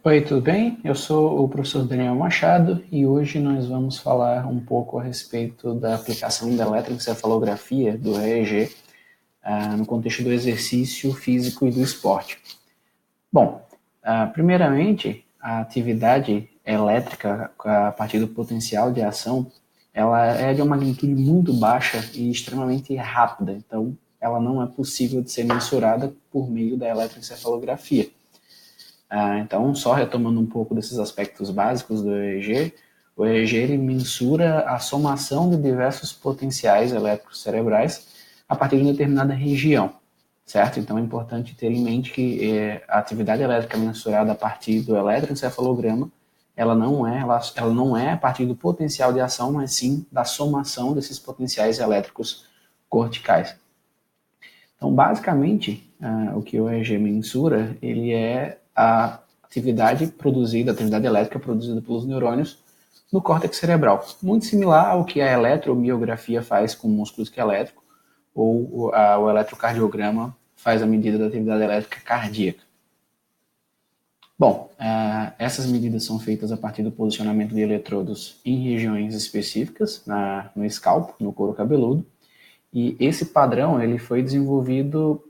Oi, tudo bem? Eu sou o professor Daniel Machado e hoje nós vamos falar um pouco a respeito da aplicação da eletroencefalografia do EEG no contexto do exercício físico e do esporte. Bom, primeiramente, a atividade elétrica a partir do potencial de ação, ela é de uma magnitude muito baixa e extremamente rápida, então ela não é possível de ser mensurada por meio da eletroencefalografia. Então, só retomando um pouco desses aspectos básicos do EEG, o EEG ele mensura a somação de diversos potenciais elétricos cerebrais a partir de uma determinada região, certo? Então, é importante ter em mente que a atividade elétrica mensurada a partir do eletroencefalograma, ela não é a partir do potencial de ação, mas sim da somação desses potenciais elétricos corticais. Então, basicamente, o que o EEG mensura, ele é a atividade elétrica produzida pelos neurônios no córtex cerebral. Muito similar ao que a eletromiografia faz com o músculo esquelético, ou o eletrocardiograma faz a medida da atividade elétrica cardíaca. Bom, essas medidas são feitas a partir do posicionamento de eletrodos em regiões específicas, no escalpo, no couro cabeludo, e esse padrão ele foi desenvolvido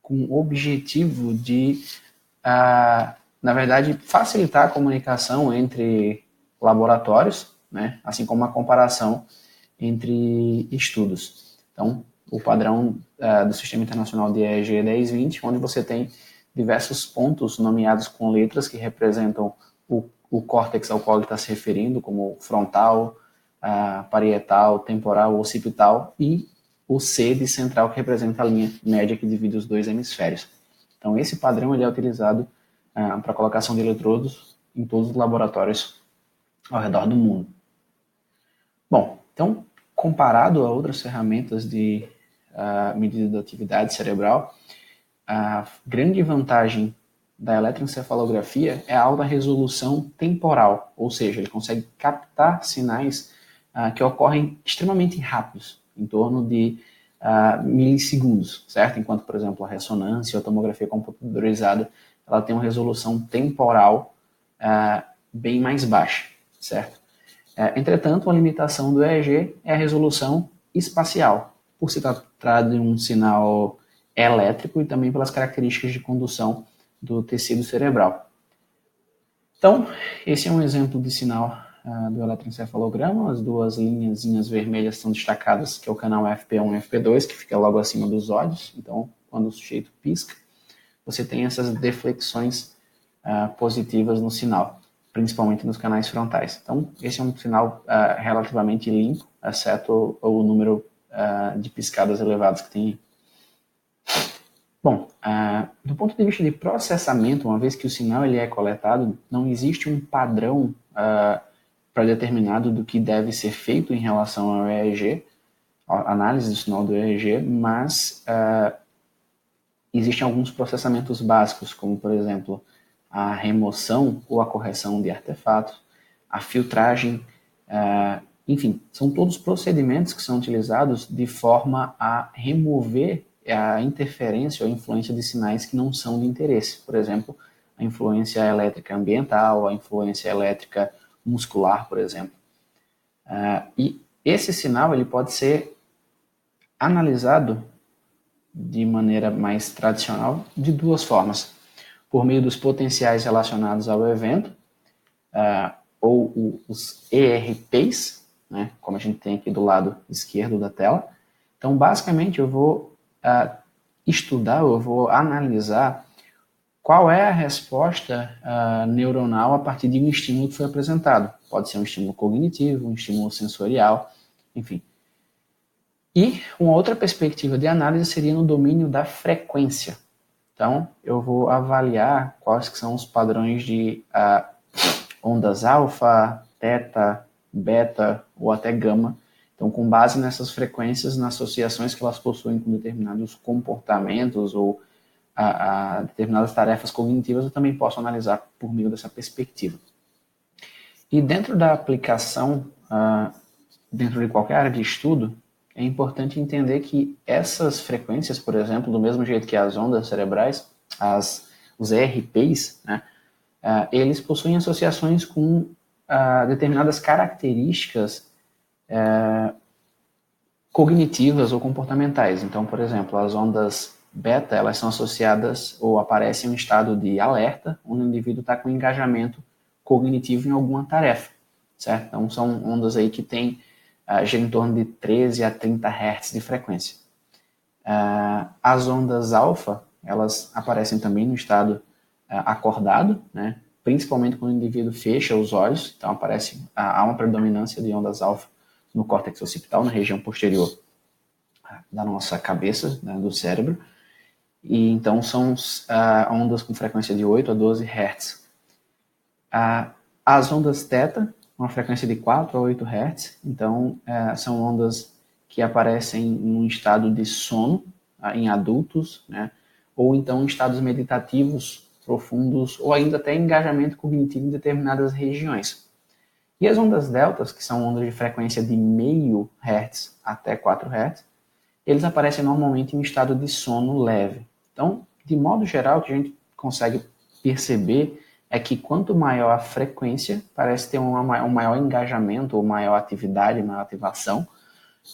com o objetivo de, na verdade, facilitar a comunicação entre laboratórios, né, assim como a comparação entre estudos. Então, o padrão do Sistema Internacional de EEG é 1020, onde você tem diversos pontos nomeados com letras que representam o córtex ao qual ele está se referindo, como frontal, parietal, temporal, occipital, e o C de central, que representa a linha média que divide os dois hemisférios. Então, esse padrão ele é utilizado para a colocação de eletrodos em todos os laboratórios ao redor do mundo. Bom, então, comparado a outras ferramentas de medida da atividade cerebral, a grande vantagem da eletroencefalografia é a alta resolução temporal, ou seja, ele consegue captar sinais que ocorrem extremamente rápidos, em torno de milissegundos, certo? Enquanto, por exemplo, a ressonância ou a tomografia computadorizada, ela tem uma resolução temporal bem mais baixa, certo? Entretanto, a limitação do EEG é a resolução espacial, por se tratar de um sinal elétrico e também pelas características de condução do tecido cerebral. Então, esse é um exemplo de sinal do eletroencefalograma. As duas linhazinhas vermelhas são destacadas, que é o canal FP1 e FP2, que fica logo acima dos olhos. Então, quando o sujeito pisca, você tem essas deflexões positivas no sinal, principalmente nos canais frontais. Então, esse é um sinal relativamente limpo, exceto o número de piscadas elevadas que tem. Bom, do ponto de vista de processamento, uma vez que o sinal ele é coletado, não existe um padrão pré-determinado do que deve ser feito em relação ao EEG, a análise do sinal do EEG, mas existem alguns processamentos básicos, como, por exemplo, a remoção ou a correção de artefatos, a filtragem, enfim, são todos procedimentos que são utilizados de forma a remover a interferência ou a influência de sinais que não são de interesse. Por exemplo, a influência elétrica ambiental, a influência elétrica muscular, por exemplo. E esse sinal ele pode ser analisado de maneira mais tradicional de duas formas. Por meio dos potenciais relacionados ao evento, ou os ERPs, né, como a gente tem aqui do lado esquerdo da tela. Então, basicamente, eu vou eu vou analisar qual é a resposta neuronal a partir de um estímulo que foi apresentado. Pode ser um estímulo cognitivo, um estímulo sensorial, enfim. E uma outra perspectiva de análise seria no domínio da frequência. Então, eu vou avaliar quais que são os padrões de ondas alfa, teta, beta ou até gama. Então, com base nessas frequências, nas associações que elas possuem com determinados comportamentos ou determinadas tarefas cognitivas, eu também posso analisar por meio dessa perspectiva. E dentro da aplicação, dentro de qualquer área de estudo, é importante entender que essas frequências, por exemplo, do mesmo jeito que as ondas cerebrais, os ERPs, né, eles possuem associações com determinadas características cognitivas ou comportamentais. Então, por exemplo, as ondas beta, elas são associadas ou aparecem em um estado de alerta, onde o indivíduo está com engajamento cognitivo em alguma tarefa, certo? Então, são ondas aí que têm gira em torno de 13 a 30 Hz de frequência. As ondas alfa, elas aparecem também no estado acordado, né? Principalmente quando o indivíduo fecha os olhos, então há uma predominância de ondas alfa no córtex occipital, na região posterior da nossa cabeça, né, do cérebro, e então são ondas com frequência de 8 a 12 Hz. As ondas θ, uma frequência de 4 a 8 Hz, então são ondas que aparecem em um estado de sono em adultos, né, ou então em estados meditativos profundos, ou ainda até engajamento cognitivo em determinadas regiões. E as ondas deltas, que são ondas de frequência de meio Hz até 4 Hz, eles aparecem normalmente em um estado de sono leve. Então, de modo geral, o que a gente consegue perceber é que quanto maior a frequência, parece ter um maior engajamento, ou maior atividade, maior ativação,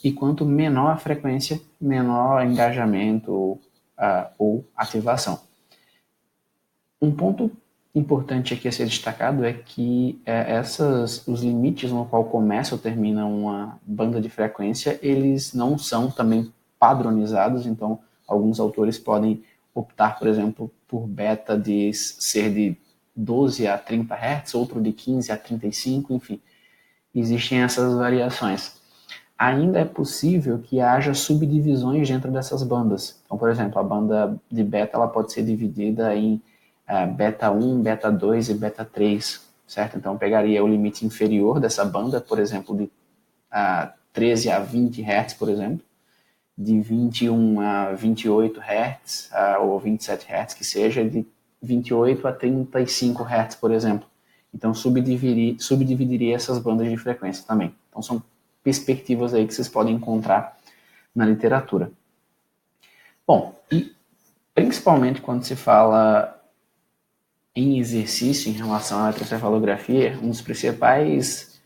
e quanto menor a frequência, menor engajamento ou ativação. Um ponto importante aqui a ser destacado é que os limites no qual começa ou termina uma banda de frequência, eles não são também padronizados, então alguns autores podem optar, por exemplo, por beta de ser de 12 a 30 Hz, outro de 15 a 35, enfim, existem essas variações. Ainda é possível que haja subdivisões dentro dessas bandas. Então, por exemplo, a banda de beta ela pode ser dividida em beta 1, beta 2 e beta 3, certo? Então, pegaria o limite inferior dessa banda, por exemplo, de 13 a 20 Hz, por exemplo, de 21 a 28 Hz, ou 27 Hz, que seja, de 28 a 35 Hz, por exemplo. Então, subdividiria essas bandas de frequência também. Então, são perspectivas aí que vocês podem encontrar na literatura. Bom, e principalmente quando se fala em exercício em relação à eletroencefalografia, um dos principais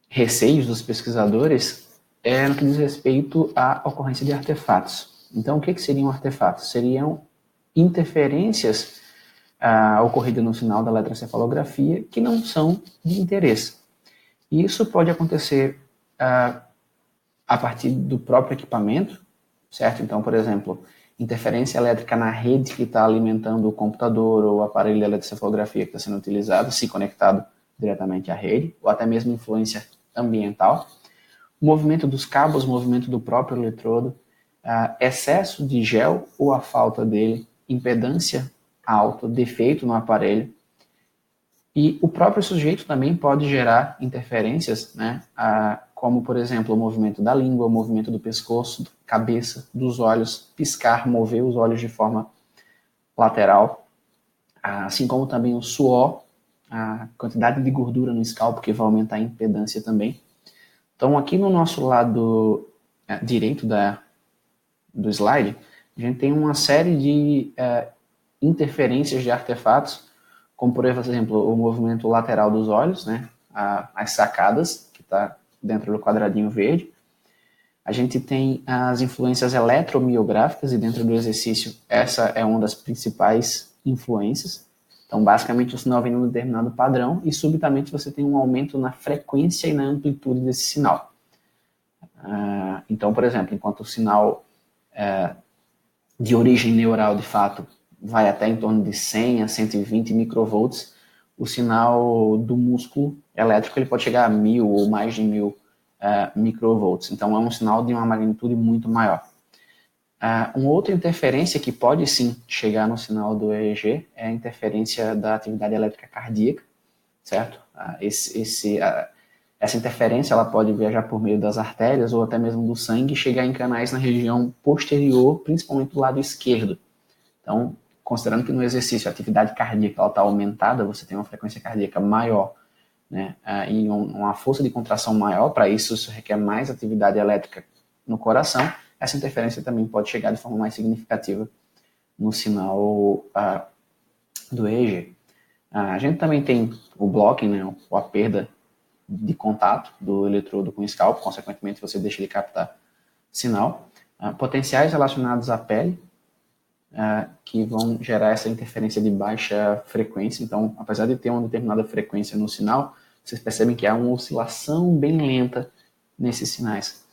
receios dos pesquisadores é no que diz respeito à ocorrência de artefatos. Então, o que seriam artefatos? Seriam interferências ocorridas no sinal da eletroencefalografia que não são de interesse. E isso pode acontecer a partir do próprio equipamento, certo? Então, por exemplo, interferência elétrica na rede que está alimentando o computador ou o aparelho de eletroencefalografia que está sendo utilizado, se conectado diretamente à rede, ou até mesmo influência ambiental, o movimento dos cabos, o movimento do próprio eletrodo, excesso de gel ou a falta dele, impedância alta, defeito no aparelho. E o próprio sujeito também pode gerar interferências, né, como, por exemplo, o movimento da língua, o movimento do pescoço, da cabeça, dos olhos, piscar, mover os olhos de forma lateral, assim como também o suor, a quantidade de gordura no scalp, que vai aumentar a impedância também. Então, aqui no nosso lado direito do slide, a gente tem uma série de interferências de artefatos, como, por exemplo, o movimento lateral dos olhos, né? As sacadas, que está dentro do quadradinho verde. A gente tem as influências eletromiográficas, e dentro do exercício, essa é uma das principais influências. Então, basicamente, o sinal vem num determinado padrão e, subitamente, você tem um aumento na frequência e na amplitude desse sinal. Então, por exemplo, enquanto o sinal de origem neural, de fato, vai até em torno de 100 a 120 microvolts, o sinal do músculo elétrico ele pode chegar a 1000 ou mais de 1000 microvolts. Então, é um sinal de uma magnitude muito maior. Uma outra interferência que pode sim chegar no sinal do EEG é a interferência da atividade elétrica cardíaca, certo? Essa interferência ela pode viajar por meio das artérias ou até mesmo do sangue e chegar em canais na região posterior, principalmente do lado esquerdo. Então, considerando que no exercício a atividade cardíaca está aumentada, você tem uma frequência cardíaca maior, né, e uma força de contração maior, para isso requer mais atividade elétrica no coração, essa interferência também pode chegar de forma mais significativa no sinal do EEG. A gente também tem o blocking, né, ou a perda de contato do eletrodo com o scalp, consequentemente você deixa ele captar sinal. Potenciais relacionados à pele, que vão gerar essa interferência de baixa frequência. Então, apesar de ter uma determinada frequência no sinal, vocês percebem que há uma oscilação bem lenta nesses sinais.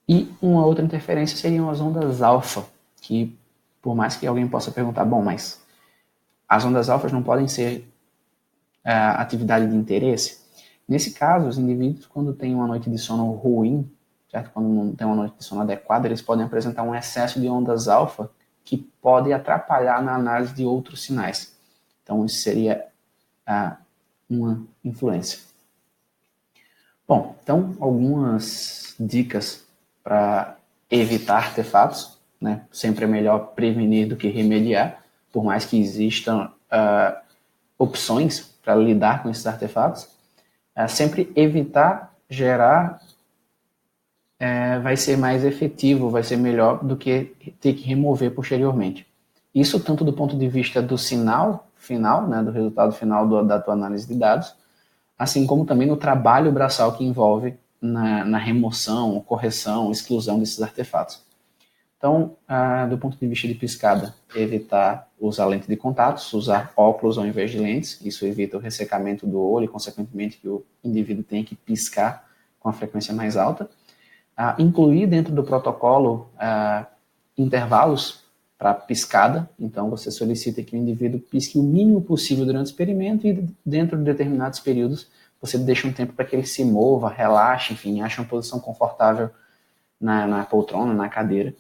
E uma outra interferência seriam as ondas alfa, que por mais que alguém possa perguntar, bom, mas as ondas alfas não podem ser atividade de interesse? Nesse caso, os indivíduos, quando têm uma noite de sono ruim, certo? Quando não tem uma noite de sono adequada, eles podem apresentar um excesso de ondas alfa que pode atrapalhar na análise de outros sinais. Então, isso seria uma influência. Bom, então, algumas dicas para evitar artefatos, né? Sempre é melhor prevenir do que remediar, por mais que existam opções para lidar com esses artefatos. Sempre evitar gerar vai ser mais efetivo, vai ser melhor do que ter que remover posteriormente. Isso tanto do ponto de vista do sinal final, né, do resultado final da tua análise de dados, assim como também no trabalho braçal que envolve na remoção, correção, exclusão desses artefatos. Então, do ponto de vista de piscada, evitar usar lente de contatos, usar óculos ao invés de lentes, isso evita o ressecamento do olho e, consequentemente, que o indivíduo tenha que piscar com a frequência mais alta. Incluir dentro do protocolo intervalos para piscada, então você solicita que o indivíduo pisque o mínimo possível durante o experimento e dentro de determinados períodos você deixa um tempo para que ele se mova, relaxe, enfim, ache uma posição confortável na poltrona, na cadeira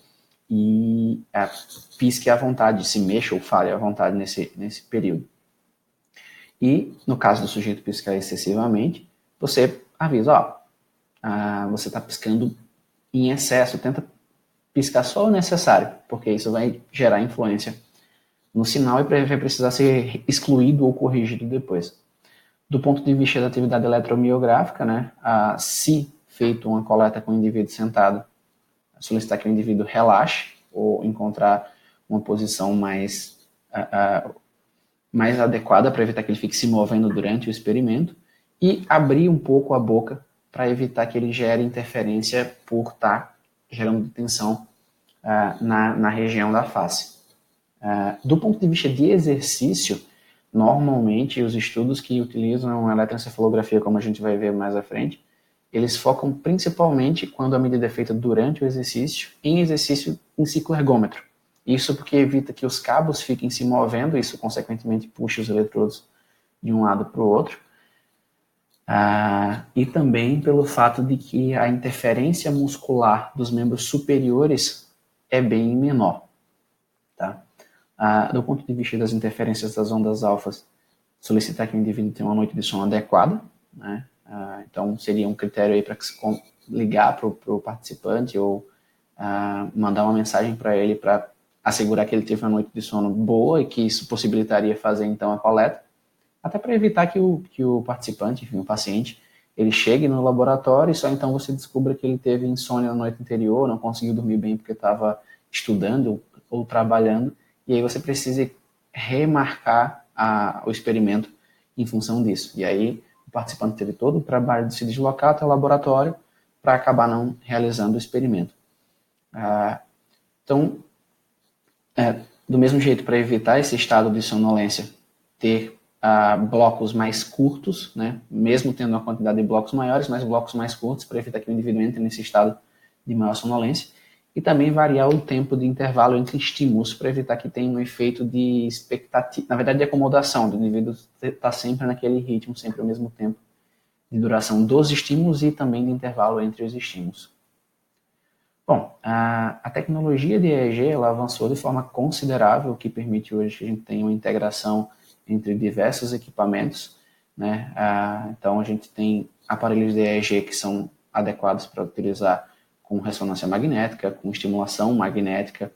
e pisque à vontade, se mexa ou fale à vontade nesse período. E no caso do sujeito piscar excessivamente, você avisa, você está piscando em excesso, tenta piscar só o necessário, porque isso vai gerar influência no sinal e vai precisar ser excluído ou corrigido depois. Do ponto de vista da atividade eletromiográfica, né, se feito uma coleta com o indivíduo sentado, solicitar que o indivíduo relaxe ou encontrar uma posição mais adequada para evitar que ele fique se movendo durante o experimento e abrir um pouco a boca para evitar que ele gere interferência por estar gerando tensão na região da face. Do ponto de vista de exercício, normalmente os estudos que utilizam eletroencefalografia, como a gente vai ver mais à frente, eles focam principalmente, quando a medida é feita durante o exercício, em exercício em cicloergômetro. Isso porque evita que os cabos fiquem se movendo, isso consequentemente puxa os eletrodos de um lado para o outro. E também pelo fato de que a interferência muscular dos membros superiores é bem menor. Tá? Do ponto de vista das interferências das ondas alfas, solicitar que o indivíduo tenha uma noite de sono adequada, né? Então seria um critério aí para ligar para o participante ou mandar uma mensagem para ele para assegurar que ele teve uma noite de sono boa e que isso possibilitaria fazer então a coleta, até para evitar que o participante, enfim, o paciente, ele chegue no laboratório e só então você descubra que ele teve insônia na noite anterior, não conseguiu dormir bem porque estava estudando ou trabalhando, e aí você precisa remarcar o experimento em função disso. E aí o participante teve todo o trabalho de se deslocar até o laboratório para acabar não realizando o experimento. Então, do mesmo jeito, para evitar esse estado de sonolência, ter blocos mais curtos, né? Mesmo tendo uma quantidade de blocos maiores, mas blocos mais curtos, para evitar que o indivíduo entre nesse estado de maior sonolência. E também variar o tempo de intervalo entre estímulos, para evitar que tenha um efeito de expectativa, na verdade de acomodação, do indivíduo estar sempre naquele ritmo, sempre ao mesmo tempo de duração dos estímulos e também de intervalo entre os estímulos. Bom, a tecnologia de EEG ela avançou de forma considerável, o que permite hoje que a gente tenha uma integração entre diversos equipamentos, né? Então a gente tem aparelhos de EEG que são adequados para utilizar com ressonância magnética, com estimulação magnética,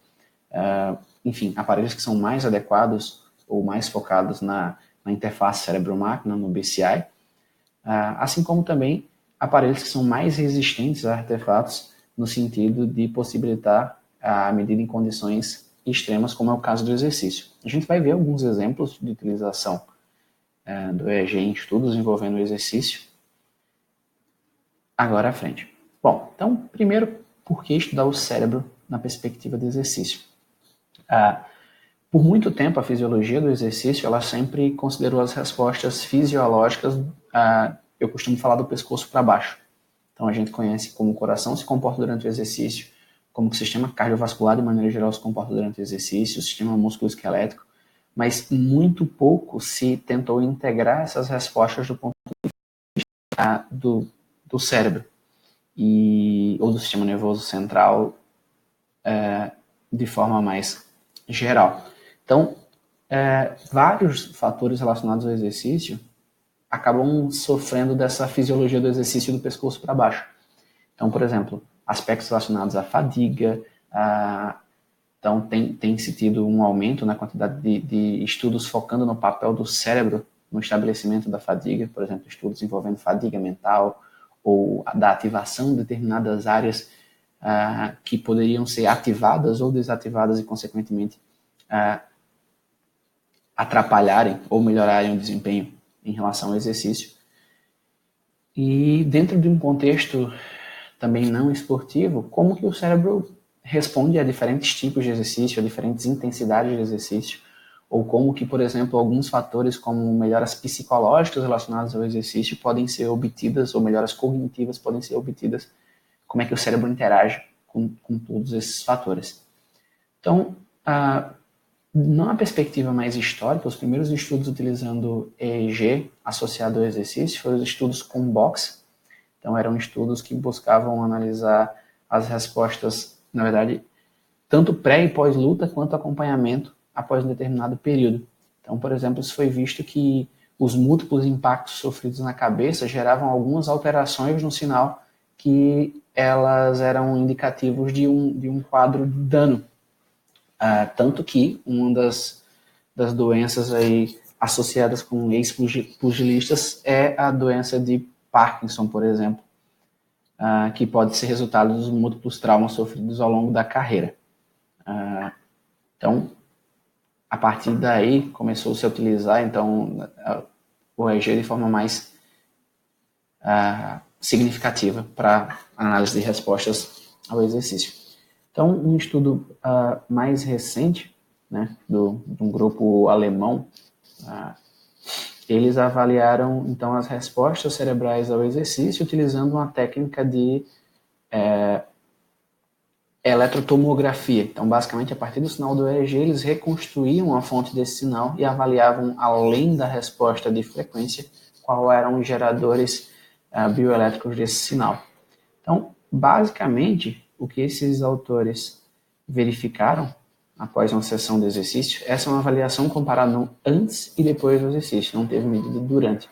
enfim, aparelhos que são mais adequados ou mais focados na interface cérebro-máquina, no BCI, assim como também aparelhos que são mais resistentes a artefatos no sentido de possibilitar a medida em condições extremas, como é o caso do exercício. A gente vai ver alguns exemplos de utilização do EEG em estudos envolvendo o exercício agora à frente. Bom, então, primeiro, por que estudar o cérebro na perspectiva do exercício? Por muito tempo, a fisiologia do exercício, ela sempre considerou as respostas fisiológicas, eu costumo falar do pescoço para baixo. Então, a gente conhece como o coração se comporta durante o exercício, como o sistema cardiovascular, de maneira geral, se comporta durante o exercício, o sistema músculo-esquelético, mas muito pouco se tentou integrar essas respostas do ponto de vista do cérebro ou do sistema nervoso central de forma mais geral. Então, vários fatores relacionados ao exercício acabam sofrendo dessa fisiologia do exercício do pescoço para baixo. Então, por exemplo, aspectos relacionados à fadiga, então tem-se tido um aumento na quantidade de estudos focando no papel do cérebro no estabelecimento da fadiga, por exemplo, estudos envolvendo fadiga mental ou da ativação de determinadas áreas que poderiam ser ativadas ou desativadas e, consequentemente, atrapalharem ou melhorarem o desempenho em relação ao exercício. E dentro de um contexto também não esportivo, como que o cérebro responde a diferentes tipos de exercício, a diferentes intensidades de exercício, ou como que, por exemplo, alguns fatores como melhoras psicológicas relacionadas ao exercício podem ser obtidas, ou melhoras cognitivas podem ser obtidas, como é que o cérebro interage com todos esses fatores. Então, numa perspectiva mais histórica, os primeiros estudos utilizando EEG associado ao exercício foram os estudos com box. Então, eram estudos que buscavam analisar as respostas, na verdade, tanto pré e pós-luta, quanto acompanhamento após um determinado período. Então, por exemplo, se foi visto que os múltiplos impactos sofridos na cabeça geravam algumas alterações no sinal que elas eram indicativos de um quadro de dano. Tanto que uma das doenças aí associadas com ex-pugilistas é a doença de Parkinson, por exemplo, que pode ser resultado dos múltiplos traumas sofridos ao longo da carreira. Então, a partir daí, começou-se a utilizar então, o EEG de forma mais significativa para análise de respostas ao exercício. Então, um estudo mais recente, né, de um grupo alemão, eles avaliaram então as respostas cerebrais ao exercício utilizando uma técnica de eletrotomografia. Então, basicamente, a partir do sinal do EEG, eles reconstruíam a fonte desse sinal e avaliavam, além da resposta de frequência, qual eram os geradores bioelétricos desse sinal. Então, basicamente, o que esses autores verificaram após uma sessão de exercício, essa é uma avaliação comparada antes e depois do exercício, não teve medida durante.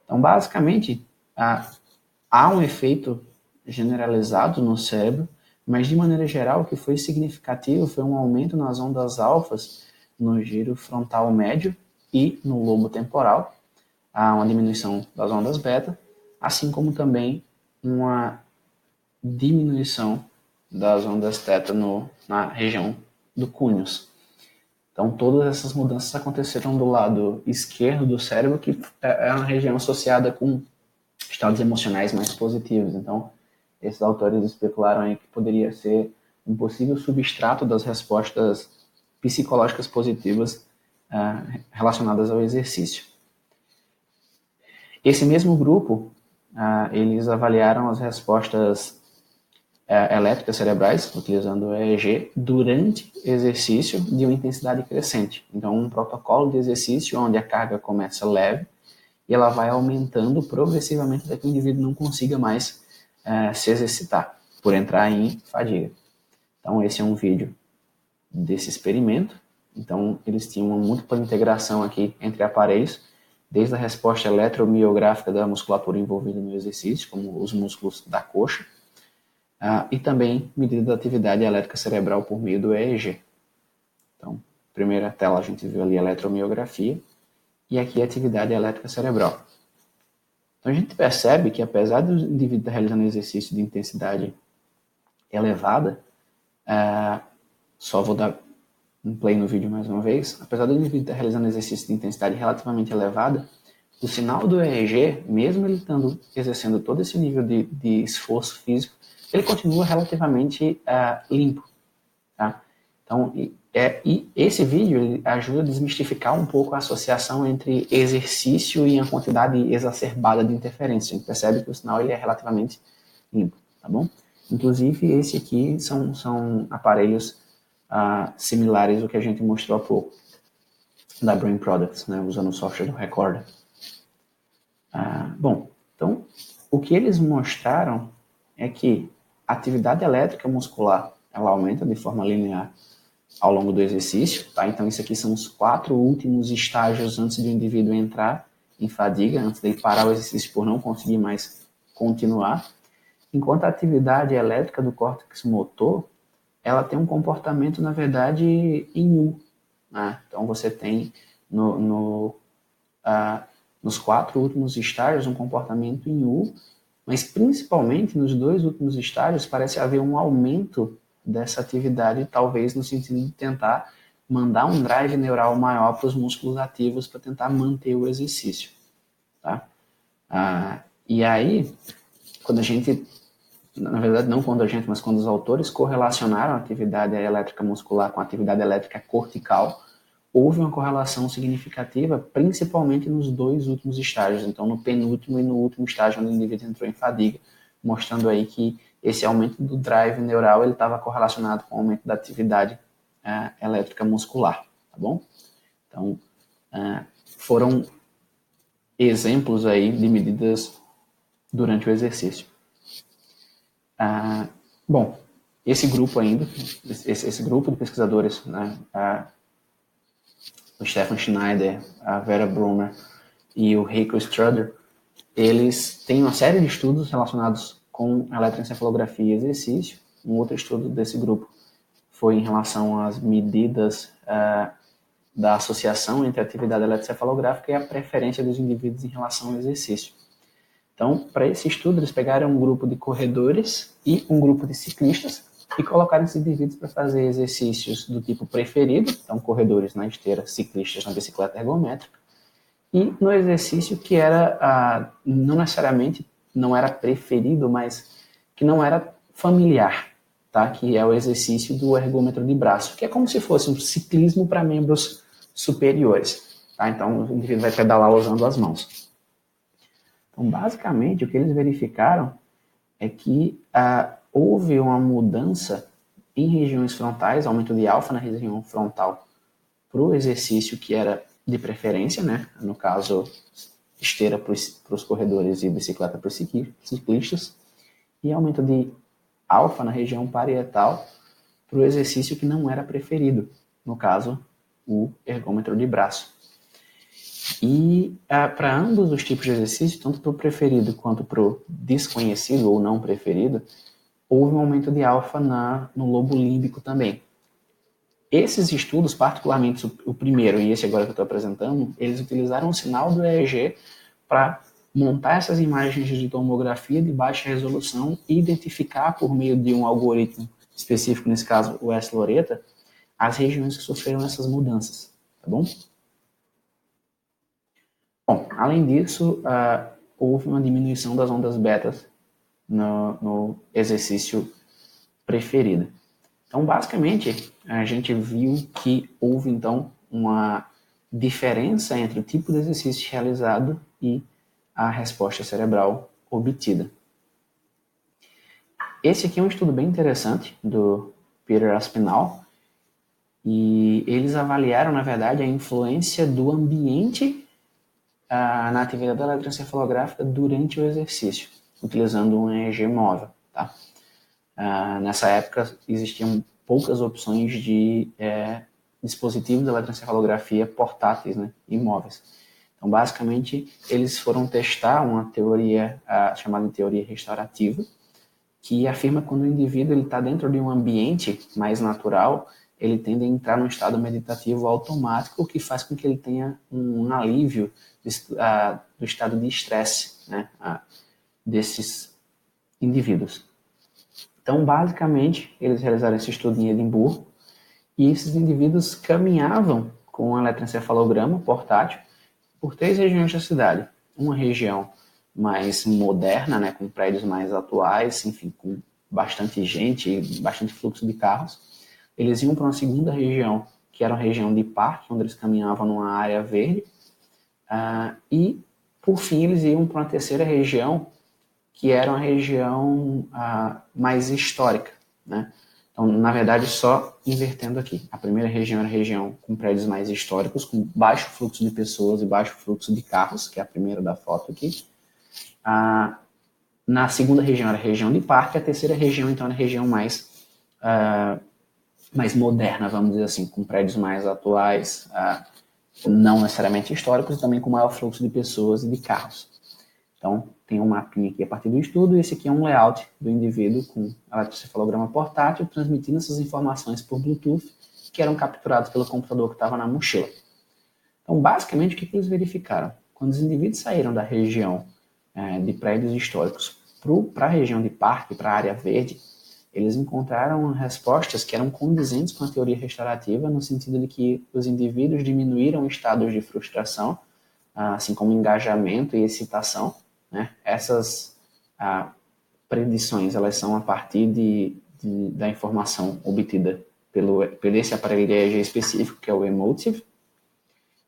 Então, basicamente, há um efeito generalizado no cérebro, mas de maneira geral o que foi significativo foi um aumento nas ondas alfas no giro frontal médio e no lobo temporal, há uma diminuição das ondas beta, assim como também uma diminuição das ondas θ na região do cúneus. Então, todas essas mudanças aconteceram do lado esquerdo do cérebro, que é uma região associada com estados emocionais mais positivos. Então, esses autores especularam aí que poderia ser um possível substrato das respostas psicológicas positivas relacionadas ao exercício. Esse mesmo grupo, eles avaliaram as respostas elétricas cerebrais, utilizando o EEG, durante exercício de uma intensidade crescente. Então, um protocolo de exercício onde a carga começa leve e ela vai aumentando progressivamente até que o indivíduo não consiga mais se exercitar, por entrar em fadiga. Então, esse é um vídeo desse experimento. Então, eles tinham uma múltipla integração aqui entre aparelhos, desde a resposta eletromiográfica da musculatura envolvida no exercício, como os músculos da coxa, e também medida da atividade elétrica cerebral por meio do EEG. Então, primeira tela a gente viu ali a eletromiografia, e aqui a atividade elétrica cerebral. Então, a gente percebe que, apesar do indivíduo estar realizando exercício de intensidade elevada, só vou dar um play no vídeo mais uma vez, apesar do indivíduo estar realizando exercício de intensidade relativamente elevada, o sinal do EEG, mesmo ele estando exercendo todo esse nível de esforço físico, ele continua relativamente limpo, tá? Então, e esse vídeo ele ajuda a desmistificar um pouco a associação entre exercício e a quantidade exacerbada de interferência. A gente percebe que o sinal ele é relativamente limpo, tá bom? Inclusive, esse aqui são aparelhos similares ao que a gente mostrou há pouco, da Brain Products, né, usando o software do Recorder. Bom, então, o que eles mostraram é que a atividade elétrica muscular ela aumenta de forma linear ao longo do exercício, tá? Então, isso aqui são os 4 últimos estágios antes de o indivíduo entrar em fadiga, antes de ele parar o exercício por não conseguir mais continuar. Enquanto a atividade elétrica do córtex motor, ela tem um comportamento, na verdade, em U, né? Então, você tem nos 4 últimos estágios um comportamento em U, mas principalmente nos 2 últimos estágios parece haver um aumento dessa atividade, talvez no sentido de tentar mandar um drive neural maior para os músculos ativos para tentar manter o exercício. Tá? E aí, quando a gente, na verdade não quando a gente, mas quando os autores correlacionaram a atividade elétrica muscular com a atividade elétrica cortical, houve uma correlação significativa, principalmente nos 2 últimos estágios, então no penúltimo e no último estágio, onde o indivíduo entrou em fadiga, mostrando aí que esse aumento do drive neural ele estava correlacionado com o aumento da atividade elétrica muscular, tá bom? Então, foram exemplos aí de medidas durante o exercício. Bom, esse grupo ainda, esse grupo de pesquisadores, né, o Stefan Schneider, a Vera Brummer e o Heiko Struder, eles têm uma série de estudos relacionados com eletroencefalografia e exercício. Um outro estudo desse grupo foi em relação às medidas da associação entre a atividade eletroencefalográfica e a preferência dos indivíduos em relação ao exercício. Então, para esse estudo, eles pegaram um grupo de corredores e um grupo de ciclistas e colocaram esses indivíduos para fazer exercícios do tipo preferido, então corredores na esteira, ciclistas na bicicleta ergométrica, e no exercício que era, não necessariamente, não era preferido, mas que não era familiar, tá? Que é o exercício do ergômetro de braço, que é como se fosse um ciclismo para membros superiores, tá? Então, o indivíduo vai pedalar usando as mãos. Então, basicamente, o que eles verificaram é que houve uma mudança em regiões frontais, aumento de alfa na região frontal para o exercício que era de preferência, né? No caso, esteira para os corredores e bicicleta para os ciclistas, e aumento de alfa na região parietal para o exercício que não era preferido, no caso, o ergômetro de braço. E para ambos os tipos de exercício, tanto para o preferido quanto para o desconhecido ou não preferido, houve um aumento de alfa no lobo límbico também. Esses estudos, particularmente o primeiro e esse agora que eu estou apresentando, eles utilizaram o sinal do EEG para montar essas imagens de tomografia de baixa resolução e identificar por meio de um algoritmo específico, nesse caso o S-Loretta, as regiões que sofreram essas mudanças, tá bom? Bom, além disso, houve uma diminuição das ondas betas no exercício preferido. Então, basicamente, a gente viu que houve, então, uma diferença entre o tipo de exercício realizado e a resposta cerebral obtida. Esse aqui é um estudo bem interessante do Peter Aspinall, e eles avaliaram, na verdade, a influência do ambiente na atividade eletroencefalográfica durante o exercício, utilizando um EEG móvel, tá? Nessa época existiam poucas opções de dispositivos de eletroencefalografia portáteis, né, imóveis. Então, basicamente, eles foram testar uma teoria chamada de teoria restaurativa, que afirma que quando o indivíduo está dentro de um ambiente mais natural, ele tende a entrar num estado meditativo automático, o que faz com que ele tenha um alívio do estado de estresse, né, desses indivíduos. Então, basicamente, eles realizaram esse estudo em Edimburgo E esses indivíduos caminhavam com um eletroencefalograma portátil por 3 regiões da cidade. Uma região mais moderna, né, com prédios mais atuais, enfim, com bastante gente e bastante fluxo de carros. Eles iam para uma segunda região, que era uma região de parque, onde eles caminhavam numa área verde. E, por fim, eles iam para uma terceira região, que era uma região mais histórica, né? Então, na verdade, só invertendo aqui. A primeira região era a região com prédios mais históricos, com baixo fluxo de pessoas e baixo fluxo de carros, que é a primeira da foto aqui. Na segunda região era a região de parque, a terceira região, então, era a região mais moderna, vamos dizer assim, com prédios mais atuais, não necessariamente históricos, e também com maior fluxo de pessoas e de carros. Então, tem um mapinha aqui a partir do estudo, e esse aqui é um layout do indivíduo com eletroencefalograma portátil, transmitindo essas informações por Bluetooth, que eram capturadas pelo computador que estava na mochila. Então, basicamente, o que eles verificaram? Quando os indivíduos saíram da região de prédios históricos para a região de parque, para a área verde, eles encontraram respostas que eram condizentes com a teoria restaurativa, no sentido de que os indivíduos diminuíram estados de frustração, assim como engajamento e excitação, né? Essas predições, elas são a partir da informação obtida pelo esse aparelho EEG específico, que é o Emotive,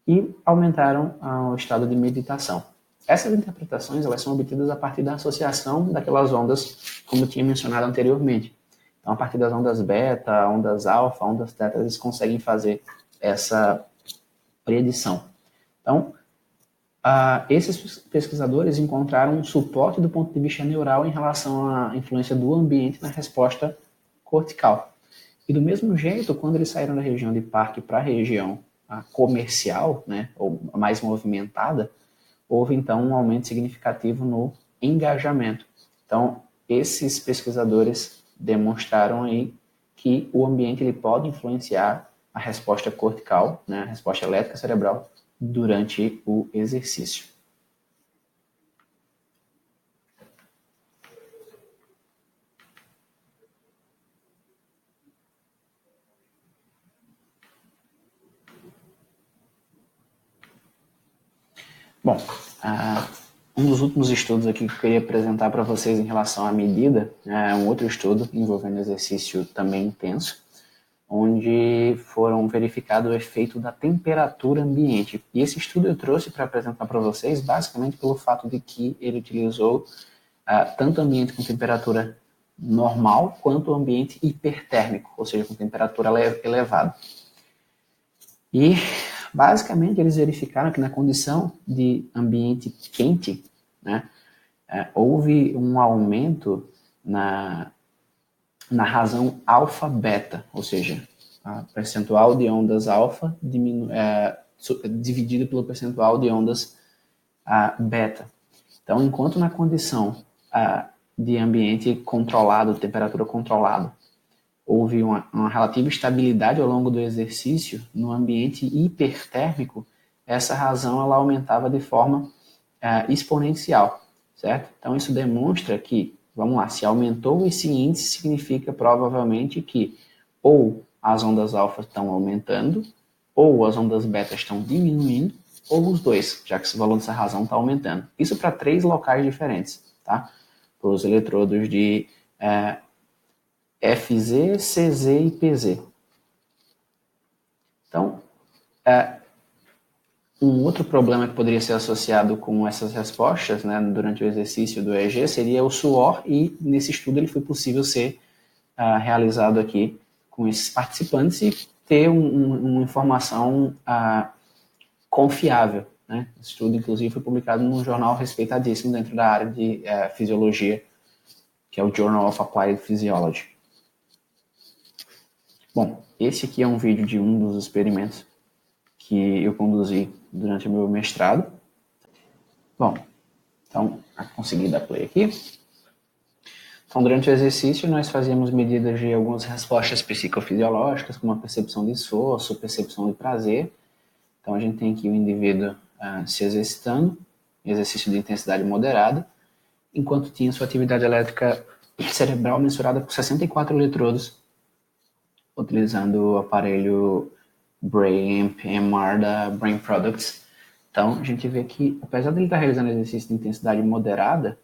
e aumentaram o estado de meditação. Essas interpretações, elas são obtidas a partir da associação daquelas ondas, como eu tinha mencionado anteriormente. Então, a partir das ondas beta, ondas alfa, ondas teta, eles conseguem fazer essa predição. Então, esses pesquisadores encontraram um suporte do ponto de vista neural em relação à influência do ambiente na resposta cortical. E do mesmo jeito, quando eles saíram da região de parque para a região comercial, né, ou mais movimentada, houve então um aumento significativo no engajamento. Então, esses pesquisadores demonstraram aí que o ambiente ele pode influenciar a resposta cortical, né, a resposta elétrica cerebral, durante o exercício. Bom, um dos últimos estudos aqui que eu queria apresentar para vocês em relação à medida é um outro estudo envolvendo exercício também intenso, onde foram verificado o efeito da temperatura ambiente. E esse estudo eu trouxe para apresentar para vocês basicamente pelo fato de que ele utilizou tanto ambiente com temperatura normal quanto ambiente hipertérmico, ou seja, com temperatura elevada. E basicamente eles verificaram que na condição de ambiente quente, né, houve um aumento na razão alfa-beta, ou seja, a percentual de ondas alfa dividido pelo percentual de ondas beta. Então, enquanto na condição de ambiente controlado, temperatura controlada, houve uma relativa estabilidade ao longo do exercício, no ambiente hipertérmico, essa razão ela aumentava de forma exponencial, certo? Então, isso demonstra que, vamos lá, se aumentou esse índice, significa provavelmente que ou as ondas alfa estão aumentando, ou as ondas beta estão diminuindo, ou os dois, já que esse valor dessa razão está aumentando. Isso para 3 locais diferentes, tá? Para os eletrodos de FZ, CZ e PZ. Então, um outro problema que poderia ser associado com essas respostas, né, durante o exercício do EEG seria o suor, e nesse estudo ele foi possível ser realizado aqui com esses participantes e ter uma informação confiável, né? Esse estudo, inclusive, foi publicado num jornal respeitadíssimo dentro da área de fisiologia, que é o Journal of Applied Physiology. Bom, esse aqui é um vídeo de um dos experimentos que eu conduzi durante o meu mestrado. Bom, então, consegui dar play aqui. Então, durante o exercício, nós fazíamos medidas de algumas respostas psicofisiológicas, como a percepção de esforço, percepção de prazer. Então, a gente tem aqui o indivíduo se exercitando, exercício de intensidade moderada, enquanto tinha sua atividade elétrica cerebral mensurada por 64 eletrodos utilizando o aparelho Brain MR da Brain Products. Então, a gente vê que, apesar de ele estar realizando exercício de intensidade moderada,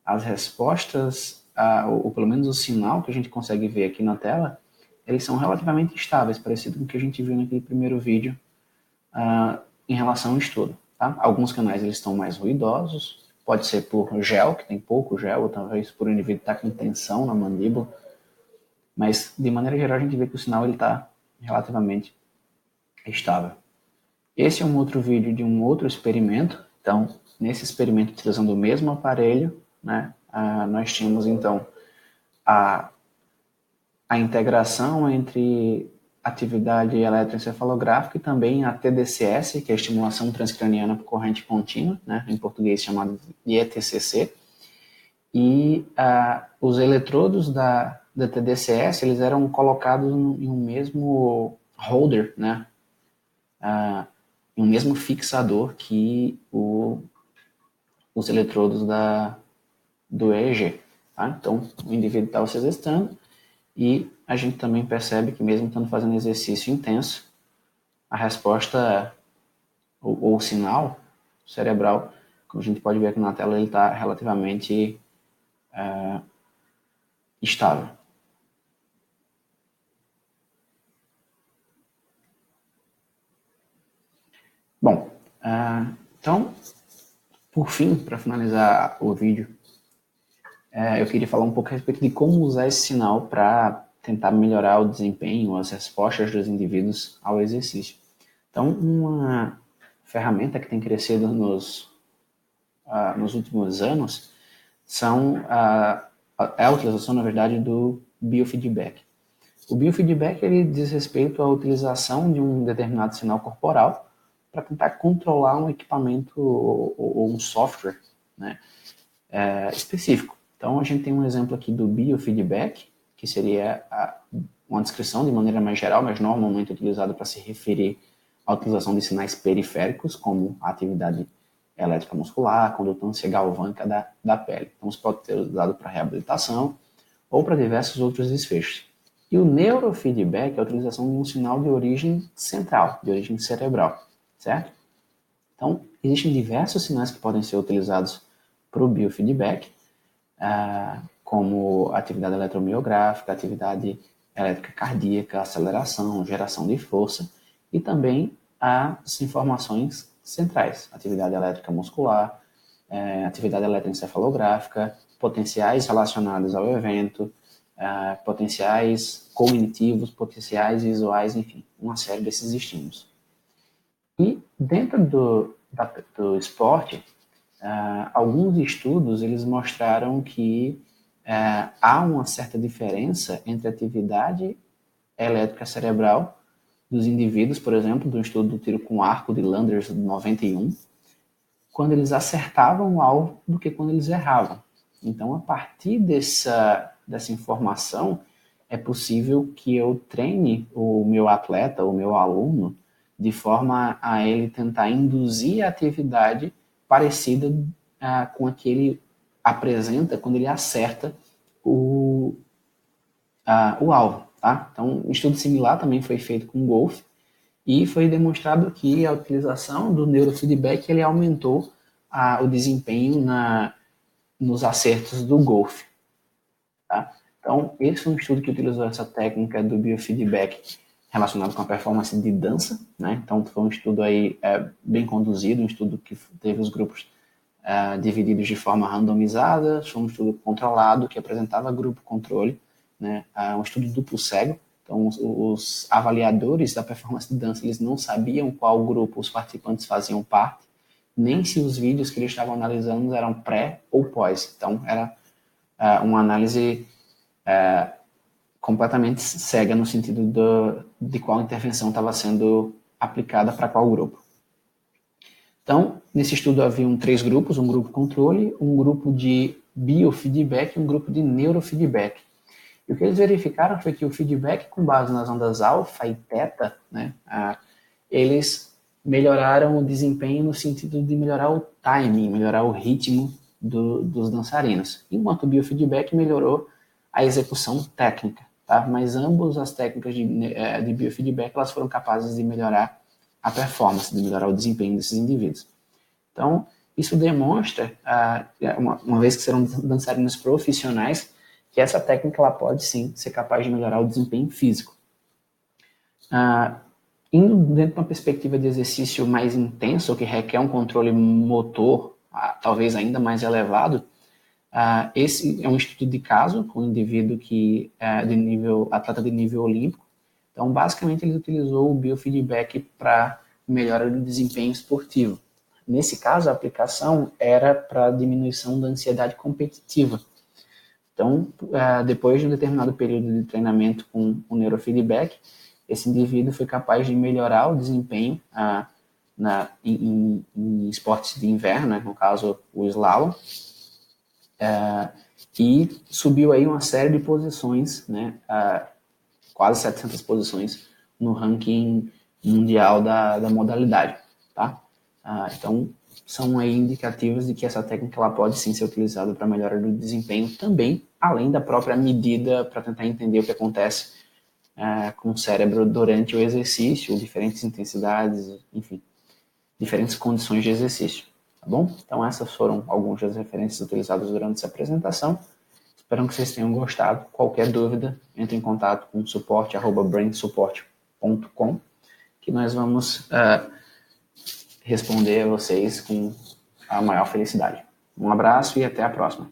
as respostas, ou pelo menos o sinal que a gente consegue ver aqui na tela, eles são relativamente estáveis, parecido com o que a gente viu naquele primeiro vídeo em relação ao estudo. Tá? Alguns canais eles estão mais ruidosos, pode ser por gel, que tem pouco gel, ou talvez por o indivíduo estar com tensão na mandíbula, mas de maneira geral a gente vê que o sinal está relativamente estável. Esse é um outro vídeo de um outro experimento. Então, nesse experimento, utilizando o mesmo aparelho, né, nós tínhamos, então, a integração entre atividade eletroencefalográfica e também a TDCS, que é a estimulação transcraniana por corrente contínua, né, em português chamado de ETCC. E os eletrodos da TDCS, eles eram colocados em um mesmo holder, né, em um mesmo fixador que os eletrodos do EEG. Tá? Então, o indivíduo estava se exercitando e a gente também percebe que mesmo estando fazendo exercício intenso, a resposta ou o sinal cerebral, como a gente pode ver aqui na tela, ele está relativamente estável. Bom, então, por fim, para finalizar o vídeo, eu queria falar um pouco a respeito de como usar esse sinal para tentar melhorar o desempenho, as respostas dos indivíduos ao exercício. Então, uma ferramenta que tem crescido nos últimos anos é a utilização, na verdade, do biofeedback. O biofeedback ele diz respeito à utilização de um determinado sinal corporal para tentar controlar um equipamento ou um software, né, específico. Então, a gente tem um exemplo aqui do biofeedback, que seria uma descrição de maneira mais geral, mas normalmente utilizado para se referir à utilização de sinais periféricos, como a atividade elétrica muscular, a condutância galvânica da pele. Então, isso pode ser usado para reabilitação ou para diversos outros desfechos. E o neurofeedback é a utilização de um sinal de origem central, de origem cerebral, certo? Então, existem diversos sinais que podem ser utilizados para o biofeedback, como atividade eletromiográfica, atividade elétrica cardíaca, aceleração, geração de força, e também as informações centrais, atividade elétrica muscular, atividade eletroencefalográfica, potenciais relacionados ao evento, potenciais cognitivos, potenciais visuais, enfim, uma série desses estímulos. E dentro do esporte, alguns estudos eles mostraram que há uma certa diferença entre a atividade elétrica cerebral dos indivíduos, por exemplo, do estudo do tiro com arco de Landers de 91, quando eles acertavam o alvo do que quando eles erravam. Então, a partir dessa informação, é possível que eu treine o meu atleta, o meu aluno, de forma a ele tentar induzir a atividade parecida com a que ele apresenta quando ele acerta o alvo. Tá? Então, um estudo similar também foi feito com golfe e foi demonstrado que a utilização do neurofeedback ele aumentou o desempenho nos acertos do golfe. Tá? Então, esse foi um estudo que utilizou essa técnica do biofeedback relacionado com a performance de dança, né? Então, foi um estudo aí bem conduzido, um estudo que teve os grupos divididos de forma randomizada, foi um estudo controlado que apresentava grupo controle, né? Um estudo duplo cego. Então, os avaliadores da performance de dança, eles não sabiam qual grupo os participantes faziam parte, nem se os vídeos que eles estavam analisando eram pré ou pós. Então, era uma análise completamente cega no sentido de qual intervenção estava sendo aplicada para qual grupo. Então, nesse estudo haviam 3 grupos, um grupo controle, um grupo de biofeedback e um grupo de neurofeedback. E o que eles verificaram foi que o feedback com base nas ondas alfa e teta, né, eles melhoraram o desempenho no sentido de melhorar o timing, melhorar o ritmo dos dançarinos, enquanto o biofeedback melhorou a execução técnica. tá? Mas ambas as técnicas de biofeedback, elas foram capazes de melhorar a performance, de melhorar o desempenho desses indivíduos. Então, isso demonstra, uma vez que serão dançarinos profissionais, que essa técnica ela pode sim ser capaz de melhorar o desempenho físico. Indo dentro de uma perspectiva de exercício mais intenso, que requer um controle motor, talvez ainda mais elevado, esse é um estudo de caso com um indivíduo que é atleta de nível olímpico. Então, basicamente, ele utilizou o biofeedback para melhora do desempenho esportivo. Nesse caso, a aplicação era para diminuição da ansiedade competitiva. Então, depois de um determinado período de treinamento com o neurofeedback, esse indivíduo foi capaz de melhorar o desempenho em esportes de inverno, né, no caso o slalom, e subiu aí uma série de posições, né, quase 700 posições no ranking mundial da modalidade, tá? Então, são aí indicativos de que essa técnica ela pode sim ser utilizada para melhora do desempenho também, além da própria medida para tentar entender o que acontece com o cérebro durante o exercício, diferentes intensidades, enfim, diferentes condições de exercício, tá bom? Então essas foram algumas das referências utilizadas durante essa apresentação. Espero que vocês tenham gostado. Qualquer dúvida, entre em contato com suporte@brainsupport.com, que nós vamos responder a vocês com a maior felicidade. Um abraço e até a próxima.